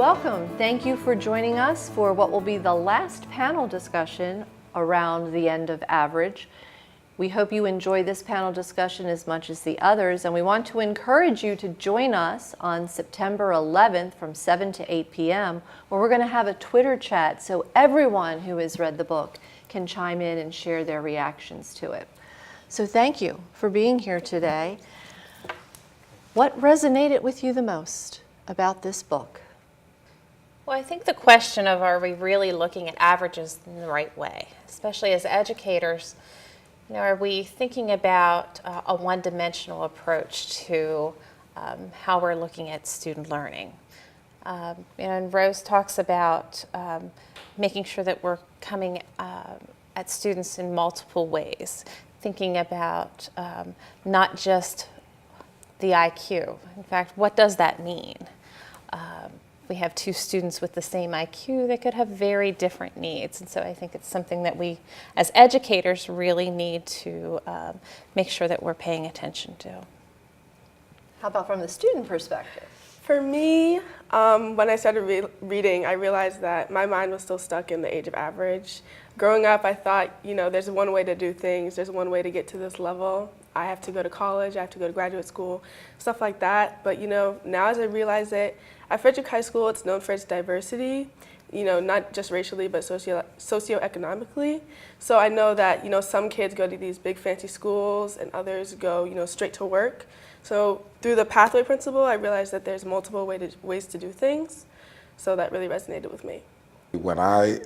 Welcome. Thank you for joining us for what will be the last panel discussion around the end of average. We hope you enjoy this panel discussion as much as the others, and we want to encourage you to join us on September 11th from 7 to 8 p.m., where we're going to have a Twitter chat so everyone who has read the book can chime in and share their reactions to it. So thank you for being here today. What resonated with you the most about this book? Well, I think the question of are we really looking at averages in the right way, especially as educators, are we thinking about a one-dimensional approach to how we're looking at student learning? And Rose talks about making sure that we're coming at students in multiple ways, thinking about not just the IQ. In fact, what does that mean? We have two students with the same IQ that could have very different needs. And so I think it's something that we, as educators, really need to make sure that we're paying attention to. How about from the student perspective? For me, when I started reading, I realized that my mind was still stuck in the age of average. Growing up, I thought, there's one way to do things, there's one way to get to this level. I have to go to college, I have to go to graduate school, stuff like that. But now as I realize that at Frederick High School, it's known for its diversity, not just racially, but socioeconomically. So I know that, some kids go to these big fancy schools and others go, straight to work. So through the pathway principle, I realized that there's multiple ways to do things. So that really resonated with me. When I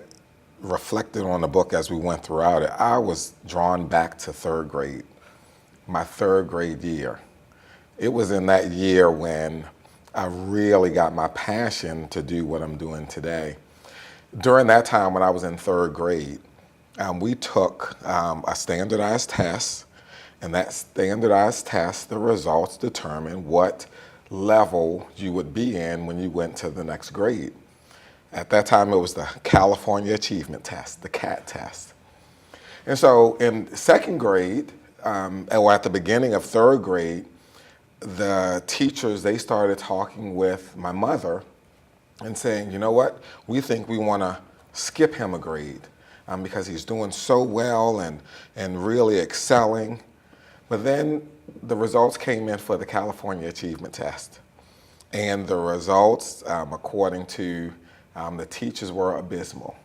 reflected on the book as we went throughout it, I was drawn back to third grade, my third grade year. It was in that year when I really got my passion to do what I'm doing today. During that time when I was in third grade, we took a standardized test, and that standardized test, the results determined what level you would be in when you went to the next grade. At that time, it was the California Achievement Test, the CAT test. And so in second grade, or at the beginning of third grade, the teachers, they started talking with my mother and saying, you know what, we think we want to skip him a grade because he's doing so well and really excelling. But then the results came in for the California Achievement Test. And the results, according to the teachers, were abysmal.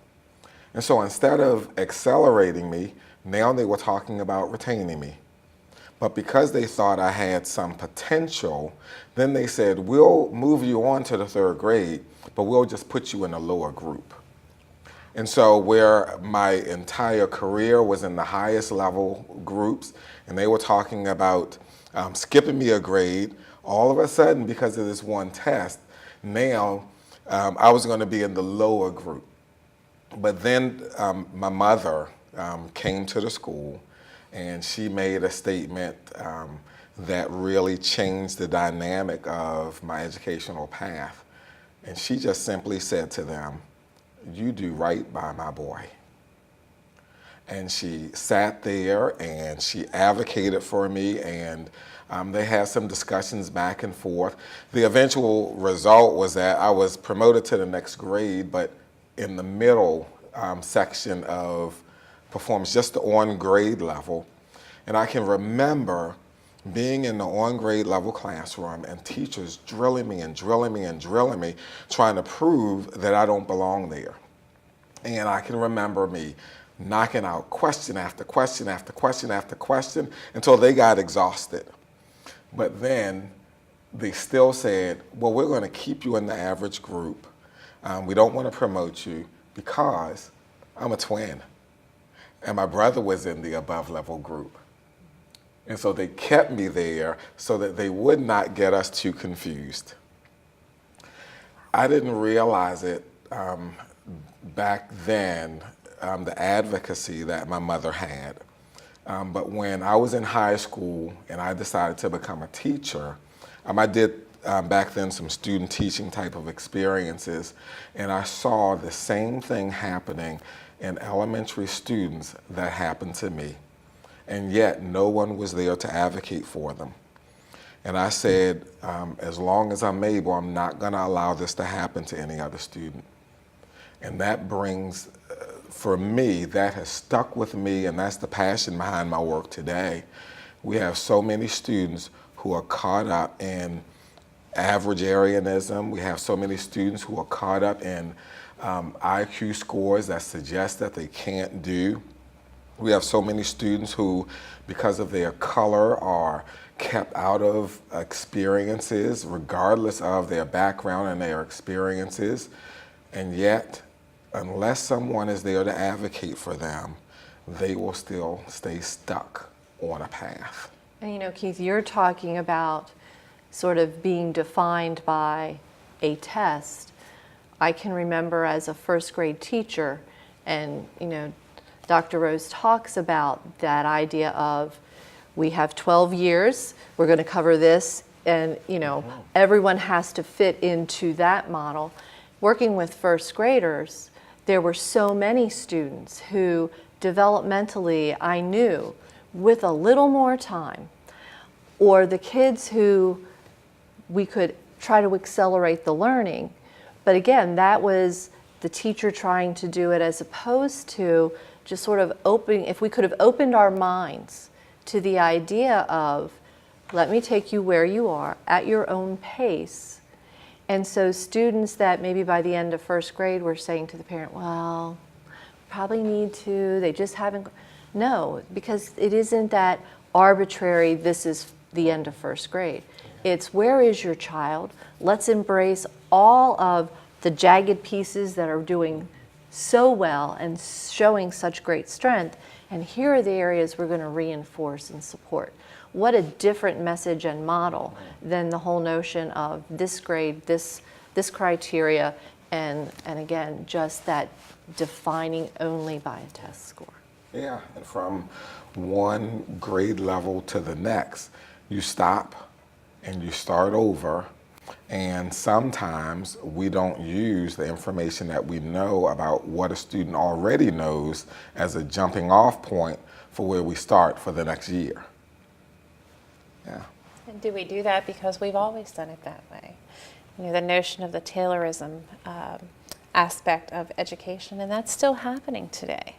And so instead of accelerating me, now they were talking about retaining me. But because they thought I had some potential, then they said, we'll move you on to the third grade, but we'll just put you in a lower group. And so where my entire career was in the highest level groups, and they were talking about skipping me a grade, all of a sudden, because of this one test, now I was going to be in the lower group. But then my mother came to the school, and she made a statement that really changed the dynamic of my educational path. And she just simply said to them, you do right by my boy. And she sat there and she advocated for me, and they had some discussions back and forth. The eventual result was that I was promoted to the next grade, but in the middle section of performance, just the on grade level. And I can remember being in the on grade level classroom and teachers drilling me and drilling me and drilling me, trying to prove that I don't belong there. And I can remember me knocking out question after question after question after question until they got exhausted. But then they still said, well, we're going to keep you in the average group. We don't want to promote you because I'm a twin. And my brother was in the above level group. And so they kept me there so that they would not get us too confused. I didn't realize it back then, the advocacy that my mother had. But when I was in high school and I decided to become a teacher, I did back then some student teaching type of experiences, and I saw the same thing happening in elementary students that happened to me. And yet no one was there to advocate for them. And I said, as long as I'm able, I'm not going to allow this to happen to any other student. And that brings, for me, that has stuck with me, and that's the passion behind my work today. We have so many students who are caught up in averagarianism. We have so many students who are caught up in IQ scores that suggest that they can't do. We have so many students who, because of their color, are kept out of experiences regardless of their background and their experiences. And yet, unless someone is there to advocate for them, they will still stay stuck on a path. And you know, Keith, you're talking about sort of being defined by a test. I can remember as a first grade teacher, and you know, Dr. Rose talks about that idea of we have 12 years, we're going to cover this, and you know, everyone has to fit into that model. Working with first graders, there were so many students who developmentally I knew with a little more time, or the kids who we could try to accelerate the learning. But again, that was the teacher trying to do it as opposed to just sort of opening, if we could have opened our minds to the idea of, let me take you where you are at your own pace. And so students that maybe by the end of first grade were saying to the parent, well, probably need to, they just haven't. No, because it isn't that arbitrary, this is the end of first grade. It's where is your child? Let's embrace all of the jagged pieces that are doing so well and showing such great strength. And here are the areas we're going to reinforce and support. What a different message and model than the whole notion of this grade, this criteria, and again, just that defining only by a test score. Yeah, and from one grade level to the next, you stop and you start over. And sometimes we don't use the information that we know about what a student already knows as a jumping off point for where we start for the next year. Yeah. And do we do that because we've always done it that way? You know, the notion of the Taylorism aspect of education, and that's still happening today.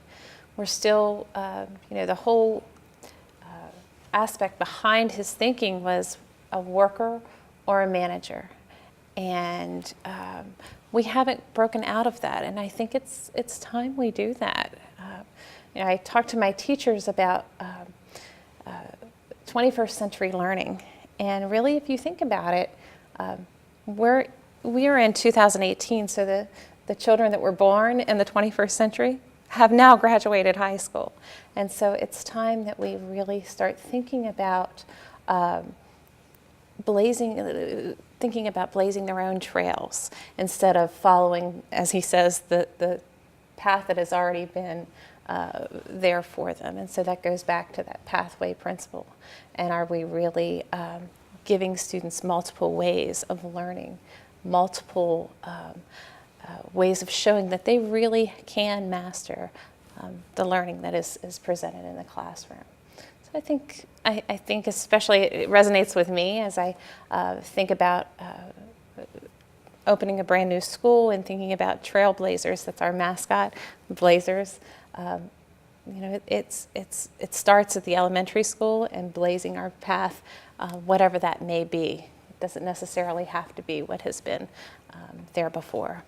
We're still, you know, the whole aspect behind his thinking was a worker or a manager. And we haven't broken out of that, and I think it's time we do that. You know, I talk to my teachers about 21st century learning, and really, if you think about it, we are in 2018, so the children that were born in the 21st century have now graduated high school, and so it's time that we really start thinking about blazing their own trails instead of following, as he says, the path that has already been there for them. And so that goes back to that pathway principle. And are we really giving students multiple ways of learning, multiple ways of showing that they really can master the learning that is presented in the classroom? I think especially it resonates with me as I think about opening a brand new school and thinking about Trailblazers. That's our mascot, Blazers. You know, it starts at the elementary school and blazing our path, whatever that may be. It doesn't necessarily have to be what has been there before.